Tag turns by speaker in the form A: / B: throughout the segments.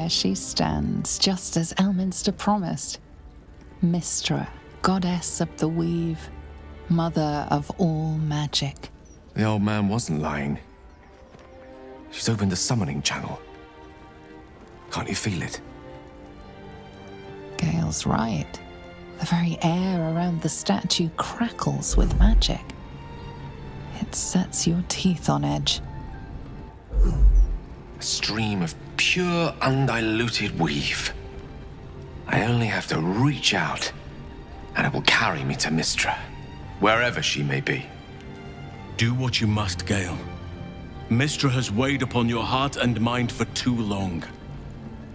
A: there she stands, just as Elminster promised. Mystra, goddess of the weave, mother of all magic.
B: The old man wasn't lying. She's opened the summoning channel. Can't you feel it?
A: Gale's right. The very air around the statue crackles with magic. It sets your teeth on edge.
B: A stream of pure, undiluted weave. I only have to reach out, and it will carry me to Mystra, wherever she may be.
C: Do what you must, Gale. Mystra has weighed upon your heart and mind for too long.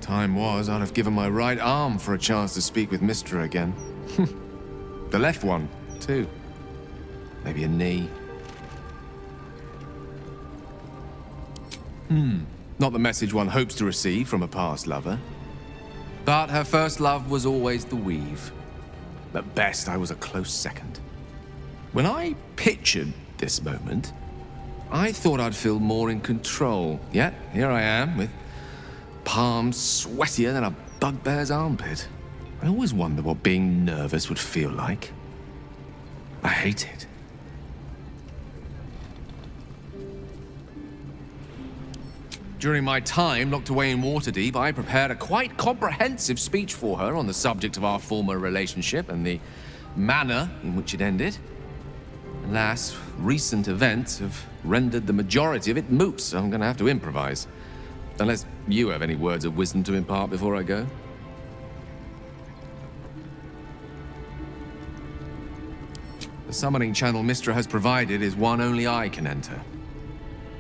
B: Time was, I'd have given my right arm for a chance to speak with Mystra again. The left one, too. Maybe a knee. Not the message one hopes to receive from a past lover. But her first love was always the weave. At best, I was a close second. When I pictured this moment, I thought I'd feel more in control. Yet, here I am, with palms sweatier than a bugbear's armpit. I always wondered what being nervous would feel like. I hate it. During my time locked away in Waterdeep, I prepared a quite comprehensive speech for her on the subject of our former relationship and the manner in which it ended. Alas, recent events have rendered the majority of it moot, so I'm going to have to improvise. Unless you have any words of wisdom to impart before I go. The summoning channel Mystra has provided is one only I can enter.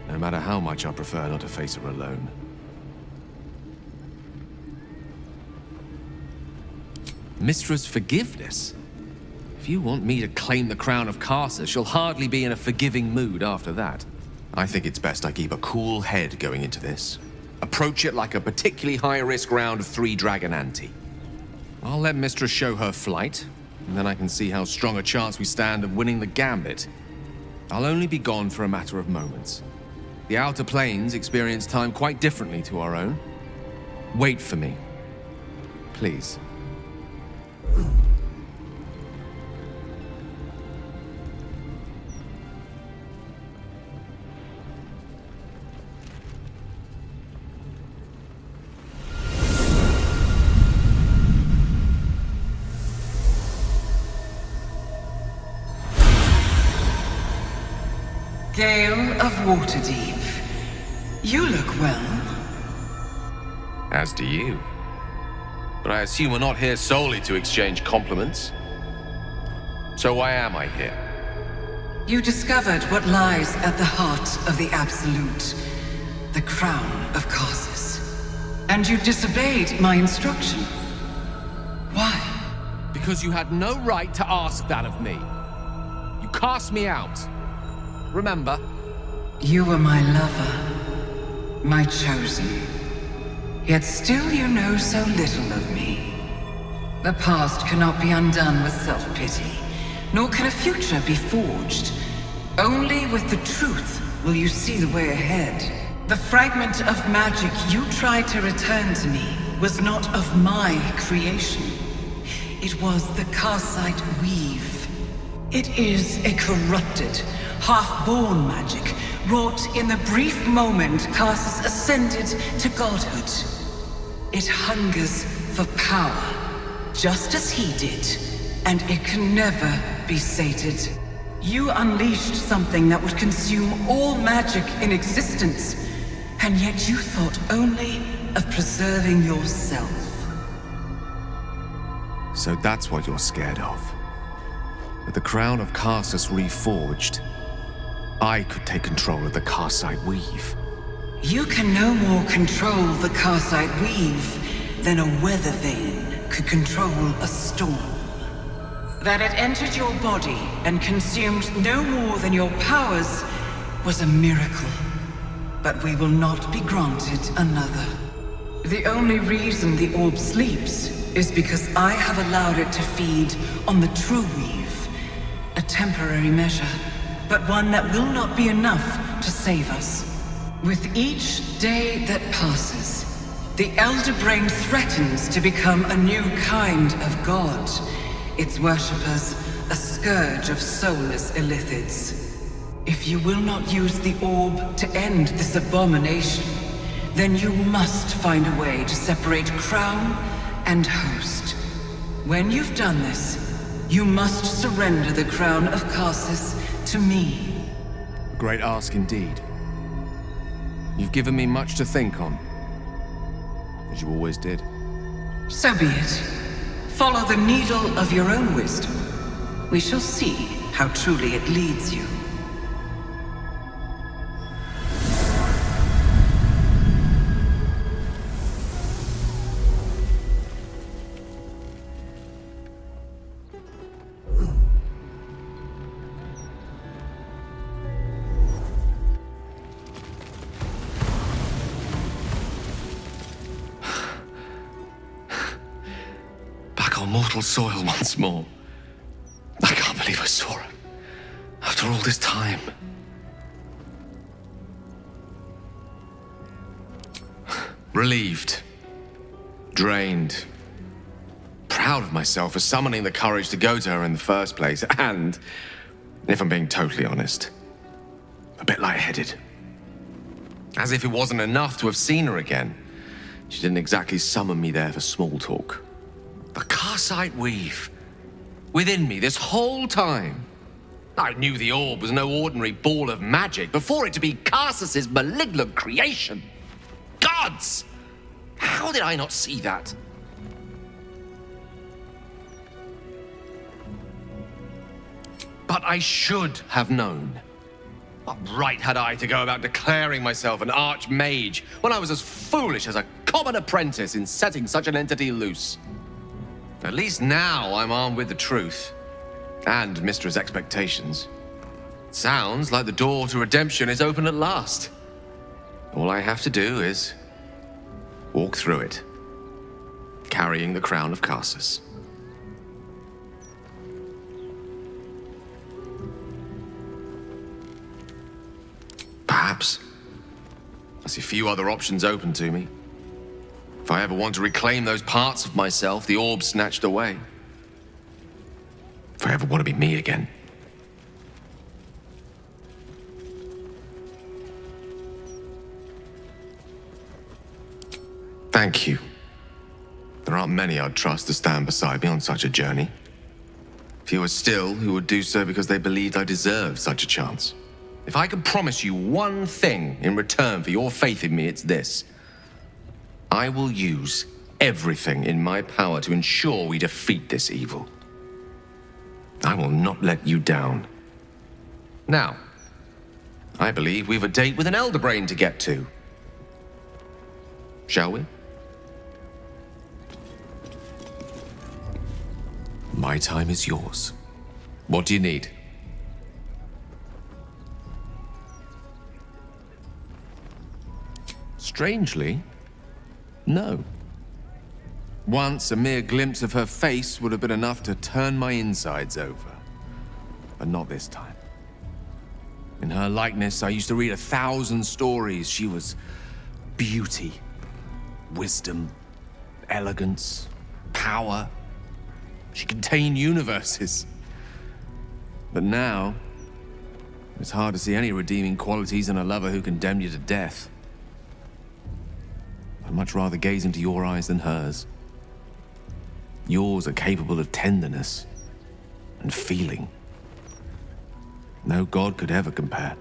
B: No matter how much I prefer not to face her alone. Mystra's forgiveness? If you want me to claim the crown of Karsus, she'll hardly be in a forgiving mood after that. I think it's best I keep a cool head going into this. Approach it like a particularly high-risk round of 3 Dragon Ante. I'll let Mystra show her flight, and then I can see how strong a chance we stand of winning the gambit. I'll only be gone for a matter of moments. The Outer Planes experience time quite differently to our own. Wait for me. Please.
D: Gale of Waterdeep. You look well.
B: As do you. But I assume we're not here solely to exchange compliments. So why am I here?
D: You discovered what lies at the heart of the Absolute, the crown of Karsus. And you disobeyed my instruction. Why?
B: Because you had no right to ask that of me. You cast me out. Remember?
D: You were my lover, my chosen. Yet still you know so little of me. The past cannot be undone with self-pity, nor can a future be forged. Only with the truth will you see the way ahead. The fragment of magic you tried to return to me was not of my creation. It was the Karsite weave. It is a corrupted, half-born magic, wrought in the brief moment Karsus ascended to godhood. It hungers for power, just as he did, and it can never be sated. You unleashed something that would consume all magic in existence, and yet you thought only of preserving yourself.
B: So that's what you're scared of. With the crown of Karsus reforged, I could take control of the Karsite weave.
D: You can no more control the Karsite weave than a weather vane could control a storm. That it entered your body and consumed no more than your powers was a miracle. But we will not be granted another. The only reason the orb sleeps is because I have allowed it to feed on the true weave. A temporary measure, but one that will not be enough to save us. With each day that passes, The Elder Brain threatens to become a new kind of god. Its worshippers, a scourge of soulless illithids. If you will not use the orb to end this abomination, then you must find a way to separate crown and host. When you've done this, you must surrender the crown of Karsus to me.
B: A great ask indeed. You've given me much to think on, as you always did.
D: So be it. Follow the needle of your own wisdom. We shall see how truly it leads you.
B: On mortal soil once more. I can't believe I saw her. After all this time. Relieved. Drained. Proud of myself for summoning the courage to go to her in the first place. And, if I'm being totally honest, a bit lightheaded. As if it wasn't enough to have seen her again. She didn't exactly summon me there for small talk. The Karsite weave. Within me this whole time. I knew the orb was no ordinary ball of magic before it to be Karsus's malignant creation. Gods! How did I not see that? But I should have known. What right had I to go about declaring myself an archmage when I was as foolish as a common apprentice in setting such an entity loose? At least now I'm armed with the truth. And Mystra's expectations. Sounds like the door to redemption is open at last. All I have to do is walk through it, carrying the crown of Karsus. Perhaps I see few other options open to me. If I ever want to reclaim those parts of myself the orb snatched away. If I ever want to be me again. Thank you. There aren't many I'd trust to stand beside me on such a journey. Fewer still who would do so because they believed I deserved such a chance. If I could promise you one thing in return for your faith in me, it's this. I will use everything in my power to ensure we defeat this evil. I will not let you down. Now, I believe we've a date with an Elder Brain to get to. Shall we? My time is yours. What do you need? Strangely, no. Once, a mere glimpse of her face would have been enough to turn my insides over. But not this time. In her likeness, I used to read 1,000 stories. She was beauty, wisdom, elegance, power. She contained universes. But now, it's hard to see any redeeming qualities in a lover who condemned you to death. I'd much rather gaze into your eyes than hers. Yours are capable of tenderness and feeling. No god could ever compare.